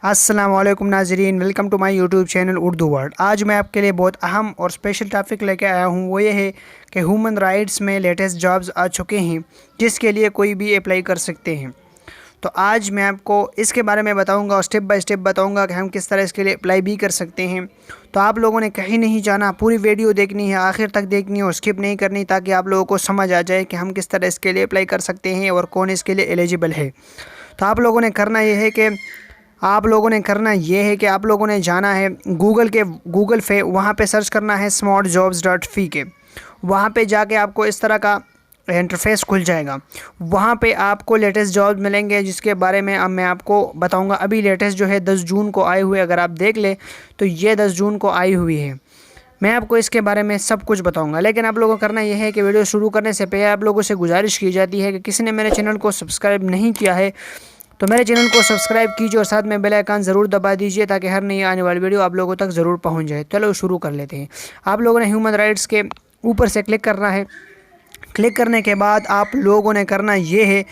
अस्सलाम वालेकुम नाजरीन, welcome to my YouTube channel Urdu word. आज मैं आपके लिए बहुत अहम और स्पेशल टॉपिक लेके आया हूँ। वो ये है कि ह्यूमन राइट्स में लेटेस्ट जॉब्स आ चुके हैं जिसके लिए कोई भी अप्लाई कर सकते हैं। तो आज मैं आपको इसके बारे में बताऊंगा और स्टेप बाय स्टेप बताऊंगा कि हम किस तरह इसके लिए अप्लाई भी कर सकते हैं। तो आप लोगों ने कहीं नहीं जाना, पूरी वीडियो देखनी है, आखिर तक देखनी है और स्किप नहीं करनी, ताकि आप लोगों को समझ आ जाए कि हम किस तरह इसके लिए अप्लाई कर सकते हैं और कौन इसके लिए एलिजिबल है। तो आप लोगों ने करना ये है कि आप लोगों ने जाना है गूगल पे, वहाँ पे सर्च करना है smartjobs.fi के। वहाँ पे जाके आपको इस तरह का इंटरफेस खुल जाएगा। वहाँ पे आपको लेटेस्ट जॉब मिलेंगे जिसके बारे में अब मैं आपको बताऊंगा। अभी लेटेस्ट जो है 10 जून को आए हुए, अगर आप देख ले तो ये 10 जून को आई हुई है। मैं आपको इसके बारे में सब कुछ बताऊंगा, लेकिन आप लोगों को करना यह है कि वीडियो शुरू करने से पहले आप लोगों से गुजारिश की जाती है कि किसी ने मेरे चैनल को सब्सक्राइब नहीं किया है तो मेरे चैनल को सब्सक्राइब कीजिए और साथ में बेल आइकन ज़रूर दबा दीजिए, ताकि हर नई आने वाली वीडियो आप लोगों तक ज़रूर पहुंच जाए। चलो शुरू कर लेते हैं। आप लोगों ने ह्यूमन राइट्स के ऊपर से क्लिक करना है। क्लिक करने के बाद आप लोगों ने करना ये है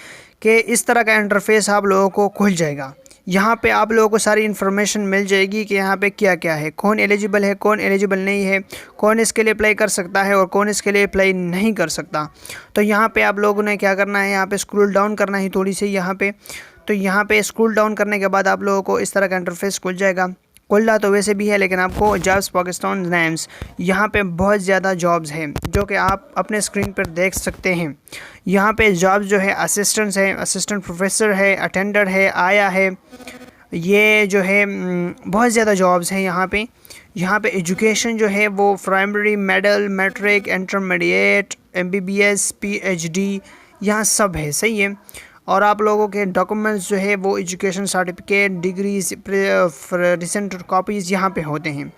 कि इस तरह का इंटरफेस आप लोगों को खुल जाएगा। यहाँ पे आप लोगों को सारी इन्फॉर्मेशन मिल जाएगी कि यहाँ पे क्या क्या है, कौन एलिजिबल है, कौन एलिजिबल नहीं है, कौन इसके लिए अप्लाई कर सकता है और कौन इसके लिए अप्लाई नहीं कर सकता। तो यहाँ पे आप लोगों ने क्या करना है, यहाँ पे स्क्रॉल डाउन करना है थोड़ी सी यहाँ पे। तो यहाँ पे स्क्रॉल डाउन करने के बाद आप लोगों को इस तरह का इंटरफेस खुल जाएगा। खुला तो वैसे भी है, लेकिन आपको जॉब्स पाकिस्तान नेम्स, यहाँ पे बहुत ज़्यादा जॉब्स हैं जो कि आप अपने स्क्रीन पर देख सकते हैं। यहाँ पे जॉब्स जो है असिस्टेंट्स है, असिस्टेंट प्रोफेसर है, अटेंडर है, आया है, ये जो है बहुत ज़्यादा जॉब्स हैं यहाँ पे। यहाँ पे एजुकेशन जो है वो primary, middle, matric, intermediate, MBBS, PhD, यहाँ सब है, सही है। और आप लोगों के डॉक्यूमेंट्स जो है वो education certificate, degrees, recent copies यहाँ पे होते हैं।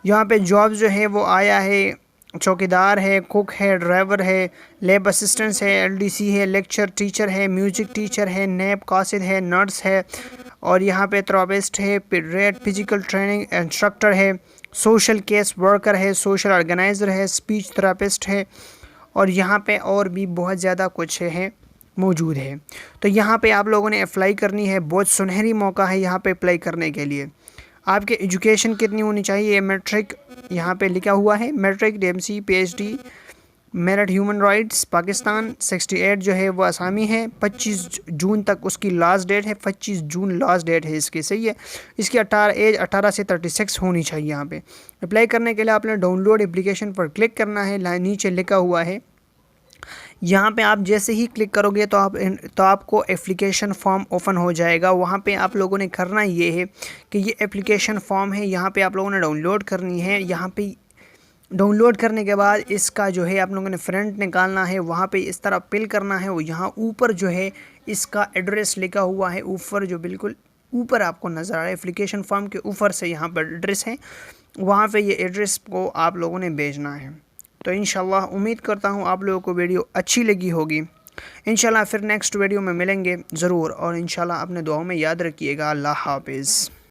यहाँ पे जॉब्स जो है वो आया है, चौकीदार है, कुक है, ड्राइवर है, लैब असिस्टेंट्स है, LDC है, लेक्चर टीचर है, म्यूजिक टीचर है, नैब कासिद है, नर्स है, और यहाँ पे थेरेपिस्ट है, पीडियाट्रिक फिजिकल ट्रेनिंग इंस्ट्रक्टर है, सोशल केस वर्कर है, सोशल ऑर्गेनाइज़र है, स्पीच थेरेपिस्ट है, और यहाँ पे और भी बहुत ज़्यादा कुछ है मौजूद है। तो यहाँ पे आप लोगों ने अप्लाई करनी है। बहुत सुनहरी मौका है यहाँ पे अप्लाई करने के लिए। आपके एजुकेशन कितनी होनी चाहिए, मैट्रिक यहाँ पे लिखा हुआ है, matric, DMC, PhD, merit human rights Pakistan 68 जो है वो आसामी है। 25 जून तक उसकी लास्ट डेट है, 25 जून लास्ट डेट है इसकी, सही है। इसकी एज 18 से 36 होनी चाहिए। यहाँ पे अप्लाई करने के लिए आपने डाउनलोड एप्लीकेशन पर क्लिक करना है। नीचे लिखा हुआ है, यहाँ पे आप जैसे ही क्लिक करोगे तो आपको एप्लीकेशन फॉर्म ओपन हो जाएगा। वहाँ पे आप लोगों ने करना ये है कि ये एप्लीकेशन फॉर्म है, यहाँ पे आप लोगों ने डाउनलोड करनी है। यहाँ पे डाउनलोड करने के बाद इसका जो है आप लोगों ने फ्रंट निकालना है, वहाँ पे इस तरह फिल करना है। वो यहाँ ऊपर जो है इसका एड्रेस लिखा हुआ है, ऊपर जो बिल्कुल ऊपर आपको नज़र आ रहा है, एप्लीकेशन फॉर्म के ऊपर से यहाँ पर एड्रेस है, वहाँ पे ये एड्रेस को आप लोगों ने भेजना है। तो इंशाल्लाह उम्मीद करता हूँ आप लोगों को वीडियो अच्छी लगी होगी। इंशाल्लाह फिर नेक्स्ट वीडियो में मिलेंगे ज़रूर, और इंशाल्लाह अपने दुआओं में याद रखिएगा। अल्लाह हाफिज़।